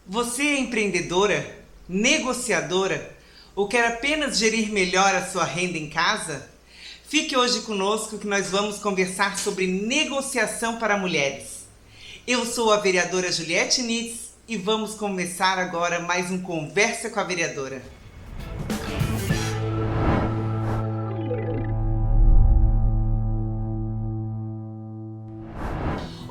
Você é empreendedora, negociadora ou quer apenas gerir melhor a sua renda em casa? Fique hoje conosco que nós vamos conversar sobre negociação para mulheres. Eu sou a vereadora Juliette Nitz e vamos começar agora mais um Conversa com a Vereadora.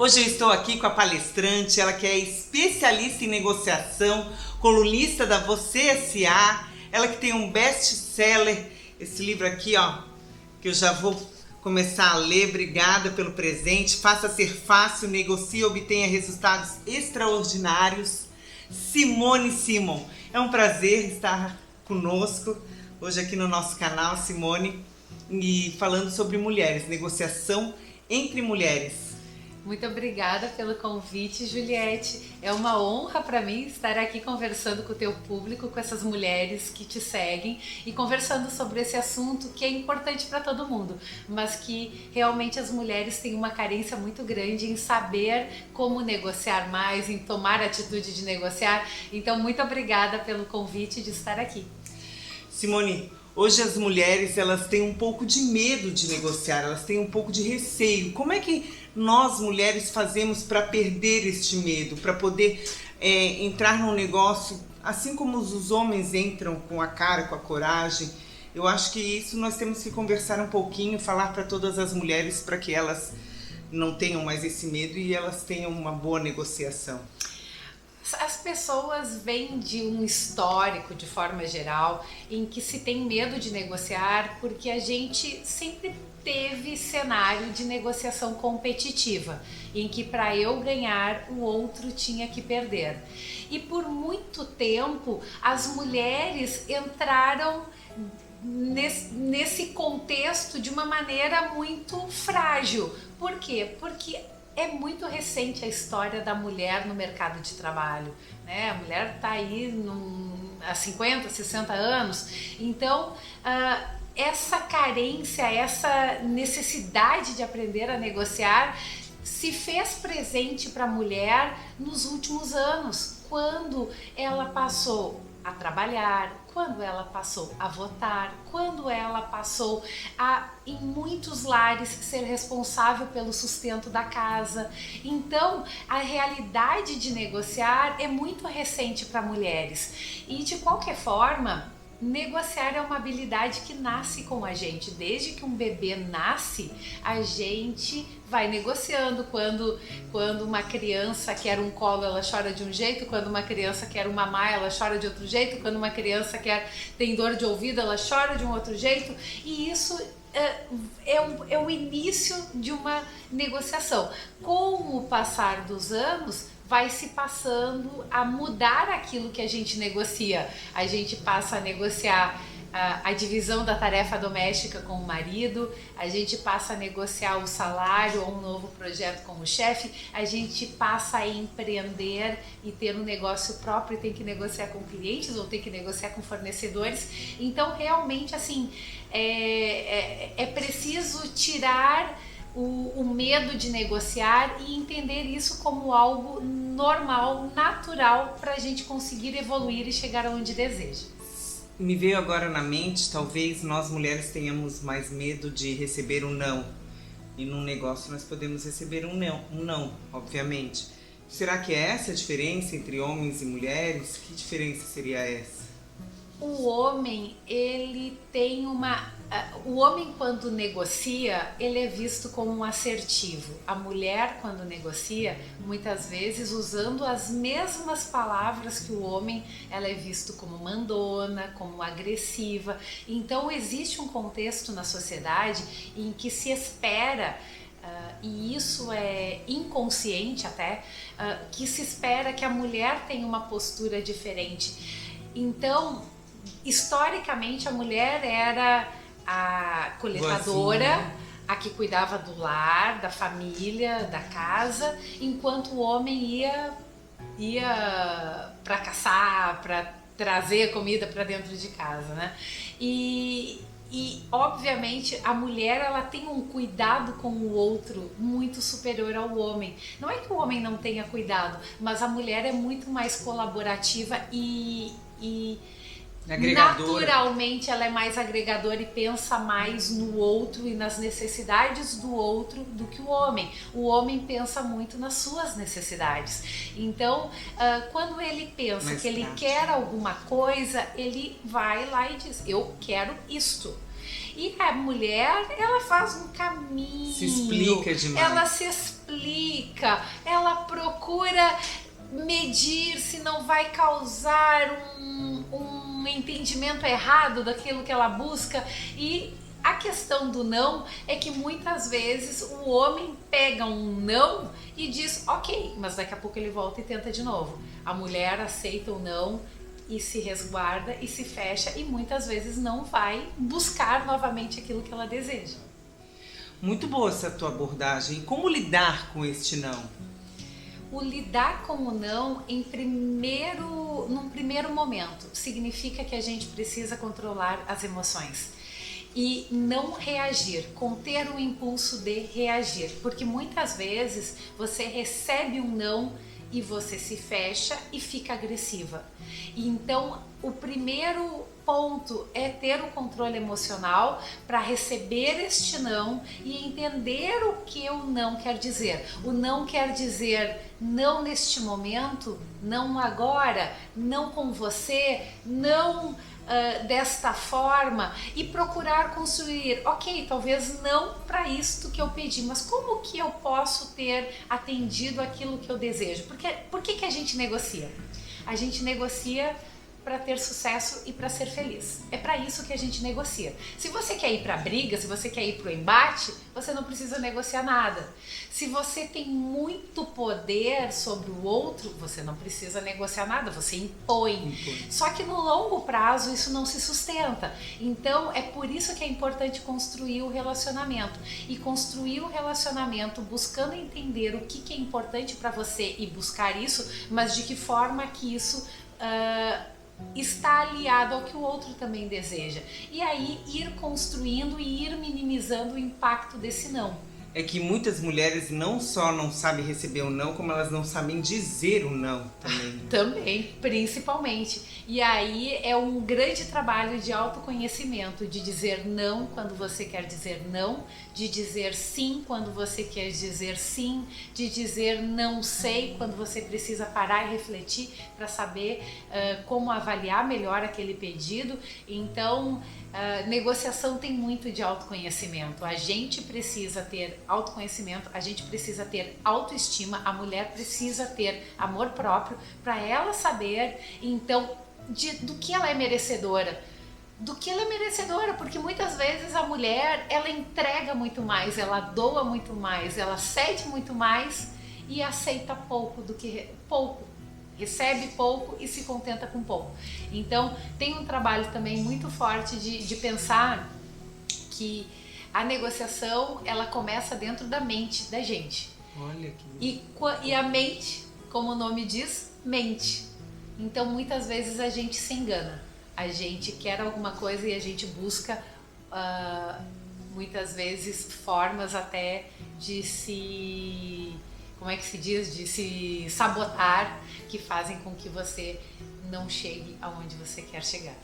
Hoje eu estou aqui com a palestrante, ela que é especialista em negociação, colunista da Você S.A., ela que tem um best-seller, esse livro aqui, ó, que eu já vou começar a ler. Obrigada pelo presente. Faça ser fácil, negocie e obtenha resultados extraordinários. Simone Simon, é um prazer estar conosco hoje aqui no nosso canal, Simone, e falando sobre mulheres, negociação entre mulheres. Muito obrigada pelo convite, Juliette. É uma honra para mim estar aqui conversando com o teu público, com essas mulheres que te seguem e conversando sobre esse assunto que é importante para todo mundo, mas que realmente as mulheres têm uma carência muito grande em saber como negociar mais, em tomar a atitude de negociar. Então, muito obrigada pelo convite de estar aqui. Simone, hoje as mulheres elas têm um pouco de medo de negociar, elas têm um pouco de receio. Como é que nós mulheres fazemos para perder este medo, para poder entrar num negócio, assim como os homens entram com a cara, com a coragem? Eu acho que isso nós temos que conversar um pouquinho, falar para todas as mulheres para que elas não tenham mais esse medo e elas tenham uma boa negociação. As pessoas vêm de um histórico, de forma geral, em que se tem medo de negociar porque a gente sempre teve cenário de negociação competitiva, em que para eu ganhar, o outro tinha que perder. E por muito tempo, as mulheres entraram nesse contexto de uma maneira muito frágil. Por quê? Porque é muito recente a história da mulher no mercado de trabalho, né? A mulher está aí há 50, 60 anos, então essa carência, essa necessidade de aprender a negociar se fez presente para a mulher nos últimos anos, quando ela passou a trabalhar, quando ela passou a votar, quando ela passou a, em muitos lares, ser responsável pelo sustento da casa. Então, a realidade de negociar é muito recente para mulheres. E, de qualquer forma, negociar é uma habilidade que nasce com a gente. Desde que um bebê nasce, a gente vai negociando. Quando uma criança quer um colo, ela chora de um jeito. Quando uma criança quer uma mamar, ela chora de outro jeito. Quando uma criança tem dor de ouvido, ela chora de um outro jeito. E isso é o início de uma negociação. Com o passar dos anos, vai se passando a mudar aquilo que a gente negocia. A gente passa a negociar a divisão da tarefa doméstica com o marido, a gente passa a negociar o salário ou um novo projeto com o chefe, a gente passa a empreender e ter um negócio próprio e tem que negociar com clientes ou tem que negociar com fornecedores. Então, realmente, assim, é preciso tirar o medo de negociar e entender isso como algo normal, natural, para a gente conseguir evoluir e chegar aonde deseja. Me veio agora na mente, talvez nós mulheres tenhamos mais medo de receber um não. E num negócio nós podemos receber um não, obviamente. Será que é essa a diferença entre homens e mulheres? Que diferença seria essa? O homem, ele tem o homem, quando negocia, ele é visto como um assertivo. A mulher, quando negocia, muitas vezes usando as mesmas palavras que o homem, ela é visto como mandona, como agressiva. Então existe um contexto na sociedade em que se espera, e isso é inconsciente até, que se espera que a mulher tenha uma postura diferente. Então, historicamente, a mulher era a coletadora, boazinha, a que cuidava do lar, da família, da casa, enquanto o homem ia para caçar, para trazer comida para dentro de casa, né? E E, obviamente, a mulher ela tem um cuidado com o outro muito superior ao homem. Não é que o homem não tenha cuidado, mas a mulher é muito mais colaborativa e Agregadora. naturalmente ela é mais agregadora e pensa mais no outro e nas necessidades do outro do que o homem. O homem pensa muito nas suas necessidades. Então, quando ele pensa Mais que ele prático. quer alguma coisa, ele vai lá e diz, eu quero isto. E a mulher, ela faz um caminho. Se explica demais. Ela se explica, ela procura medir se não vai causar um entendimento errado daquilo que ela busca. E a questão do não é que muitas vezes o homem pega um não e diz ok, mas daqui a pouco ele volta e tenta de novo. A mulher aceita o não e se resguarda e se fecha e muitas vezes não vai buscar novamente aquilo que ela deseja. Muito boa essa tua abordagem. E como lidar com este não? O lidar com o não num primeiro momento significa que a gente precisa controlar as emoções e não reagir, conter o impulso de reagir, porque muitas vezes você recebe um não e você se fecha e fica agressiva. E então o primeiro ponto é ter o controle emocional para receber este não e entender o que o não quer dizer. O não quer dizer não neste momento, não agora, não com você, não desta forma, e procurar construir, ok, talvez não para isto que eu pedi, mas como que eu posso ter atendido aquilo que eu desejo? Por que a gente negocia? A gente negocia para ter sucesso e para ser feliz. É para isso que a gente negocia. Se você quer ir para a briga, se você quer ir para o embate, você não precisa negociar nada. Se você tem muito poder sobre o outro, você não precisa negociar nada, você impõe. Só que no longo prazo isso não se sustenta. Então é por isso que é importante construir o relacionamento. E construir o relacionamento buscando entender o que é importante para você e buscar isso, mas de que forma que isso está aliado ao que o outro também deseja. E aí ir construindo e ir minimizando o impacto desse não. É que muitas mulheres não só não sabem receber o não, como elas não sabem dizer o não também. Também, principalmente. E aí é um grande trabalho de autoconhecimento, de dizer não quando você quer dizer não, de dizer sim quando você quer dizer sim, de dizer não sei quando você precisa parar e refletir para saber como avaliar melhor aquele pedido. Então, negociação tem muito de autoconhecimento. A gente precisa ter autoconhecimento, a gente precisa ter autoestima, a mulher precisa ter amor próprio para ela saber, então, do que ela é merecedora. Do que ela é merecedora, porque muitas vezes a mulher, ela entrega muito mais, ela doa muito mais, ela cede muito mais e aceita pouco recebe pouco e se contenta com pouco. Então tem um trabalho também muito forte de pensar que a negociação ela começa dentro da mente da gente. Olha que... E a mente, como o nome diz, mente. Então muitas vezes a gente se engana. A gente quer alguma coisa e a gente busca muitas vezes formas até de se... como é que se diz? De se sabotar, que fazem com que você não chegue aonde você quer chegar.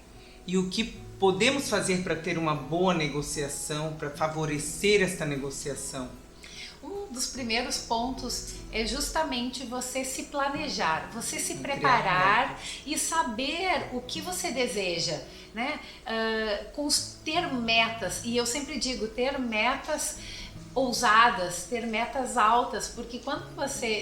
E o que podemos fazer para ter uma boa negociação, para favorecer esta negociação? Um dos primeiros pontos é justamente você se planejar, você se preparar e saber o que você deseja, né? Ter metas, e eu sempre digo, ter metas ousadas, ter metas altas, porque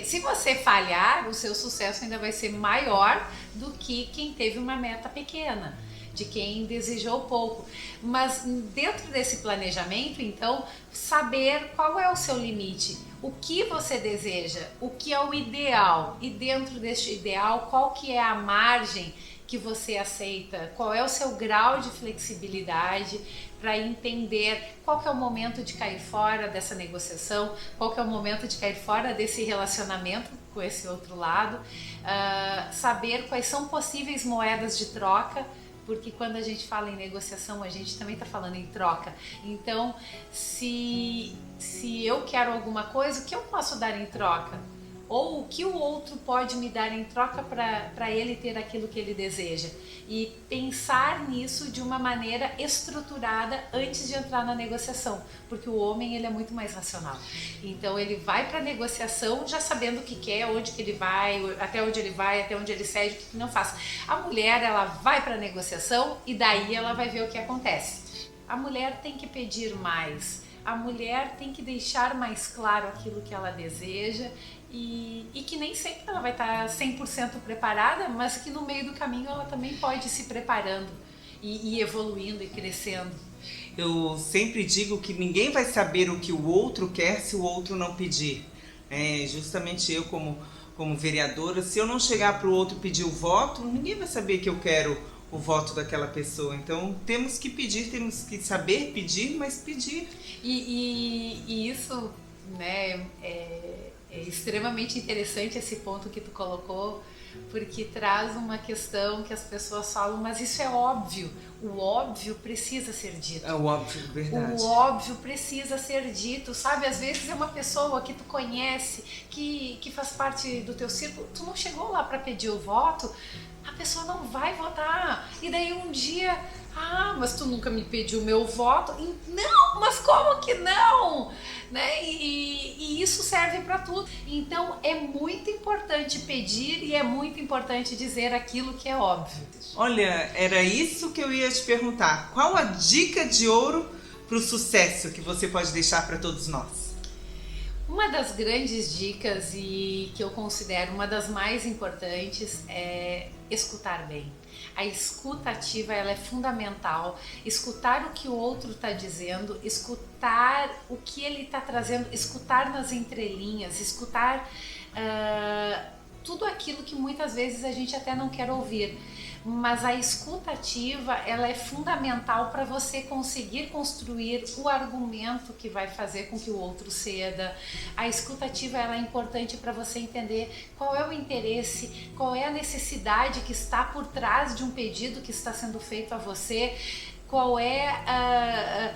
se você falhar, o seu sucesso ainda vai ser maior do que quem teve uma meta pequena, de quem desejou pouco. Mas dentro desse planejamento, então, saber qual é o seu limite, o que você deseja, o que é o ideal, e dentro deste ideal, qual que é a margem que você aceita, qual é o seu grau de flexibilidade para entender qual que é o momento de cair fora dessa negociação, qual que é o momento de cair fora desse relacionamento com esse outro lado, saber quais são possíveis moedas de troca porque quando a gente fala em negociação, a gente também está falando em troca. Então, se eu quero alguma coisa, o que eu posso dar em troca? Ou o que o outro pode me dar em troca para ele ter aquilo que ele deseja. E pensar nisso de uma maneira estruturada antes de entrar na negociação, porque o homem ele é muito mais racional. Então ele vai para a negociação já sabendo o que quer, onde que ele vai, até onde ele cede, o que não faz. A mulher ela vai para a negociação e daí ela vai ver o que acontece. A mulher tem que pedir mais. A mulher tem que deixar mais claro aquilo que ela deseja e que nem sempre ela vai estar 100% preparada, mas que no meio do caminho ela também pode ir se preparando e evoluindo e crescendo. Eu sempre digo que ninguém vai saber o que o outro quer se o outro não pedir. Justamente eu como vereadora, se eu não chegar para o outro pedir o voto, ninguém vai saber que eu quero o voto daquela pessoa. Então temos que pedir, temos que saber pedir, mas pedir. E isso, né, é extremamente interessante esse ponto que tu colocou, porque traz uma questão que as pessoas falam, mas isso é óbvio. O óbvio precisa ser dito. É o óbvio, verdade. O óbvio precisa ser dito, sabe? Às vezes é uma pessoa que tu conhece, que faz parte do teu círculo, tu não chegou lá para pedir o voto, a pessoa não vai votar. E daí um dia, mas tu nunca me pediu meu voto. Não, mas como que não? Né? E isso serve para tudo. Então é muito importante pedir e é muito importante dizer aquilo que é óbvio. Olha, era isso que eu ia te perguntar. Qual a dica de ouro para o sucesso que você pode deixar para todos nós? Uma das grandes dicas e que eu considero uma das mais importantes é escutar bem. A escuta ativa ela é fundamental. Escutar o que o outro está dizendo, escutar o que ele está trazendo, escutar nas entrelinhas, escutar tudo aquilo que muitas vezes a gente até não quer ouvir. Mas a escuta ativa ela é fundamental para você conseguir construir o argumento que vai fazer com que o outro ceda. A escuta ativa ela é importante para você entender qual é o interesse, qual é a necessidade que está por trás de um pedido que está sendo feito a você, qual é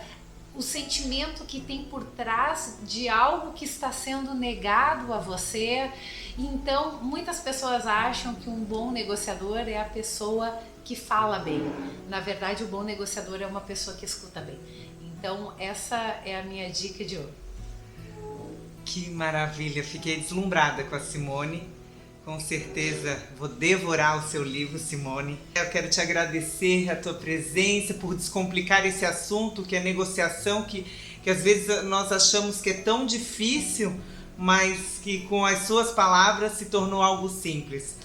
o sentimento que tem por trás de algo que está sendo negado a você. Então, muitas pessoas acham que um bom negociador é a pessoa que fala bem. Na verdade, o bom negociador é uma pessoa que escuta bem. Então, essa é a minha dica de hoje. Que maravilha! Fiquei deslumbrada com a Simone. Com certeza vou devorar o seu livro, Simone. Eu quero te agradecer a tua presença por descomplicar esse assunto que é negociação, que às vezes nós achamos que é tão difícil, mas que com as suas palavras se tornou algo simples.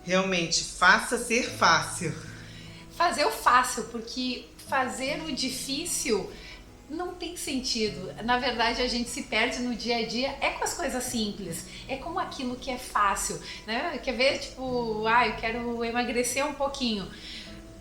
Realmente, faça ser fácil. Fazer o fácil, porque fazer o difícil não tem sentido. Na verdade, a gente se perde no dia a dia é com as coisas simples, é com aquilo que é fácil, né? Quer ver, tipo, eu quero emagrecer um pouquinho.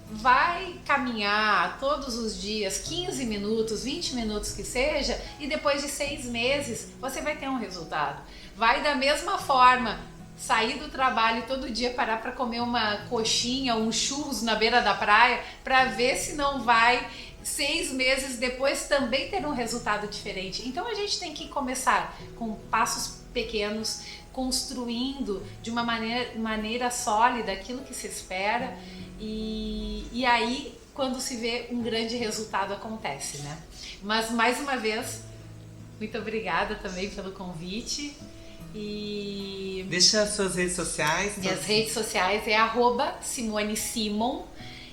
Vai caminhar todos os dias, 15 minutos, 20 minutos que seja, e depois de 6 meses você vai ter um resultado. Vai da mesma forma, sair do trabalho todo dia, parar para comer uma coxinha, um churros na beira da praia, para ver se não vai 6 meses depois também ter um resultado diferente. Então a gente tem que começar com passos pequenos, construindo de uma maneira sólida aquilo que se espera, e aí quando se vê um grande resultado acontece, né? Mas mais uma vez, muito obrigada também pelo convite. E deixa as suas redes sociais. Minhas redes sociais é @SimoneSimon.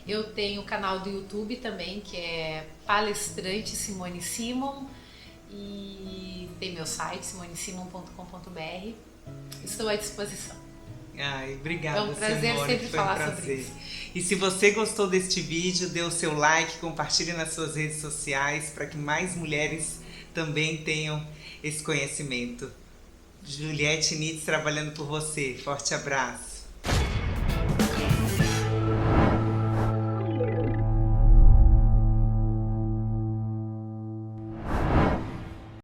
Eu tenho o canal do YouTube também, que é Palestrante Simone Simon, e tem meu site simonesimon.com.br. Estou à disposição. Obrigada, é um prazer, Simone, sempre falar sobre isso. E se você gostou deste vídeo, dê o seu like, compartilhe nas suas redes sociais para que mais mulheres também tenham esse conhecimento. Juliette Nitz trabalhando por você. Forte abraço.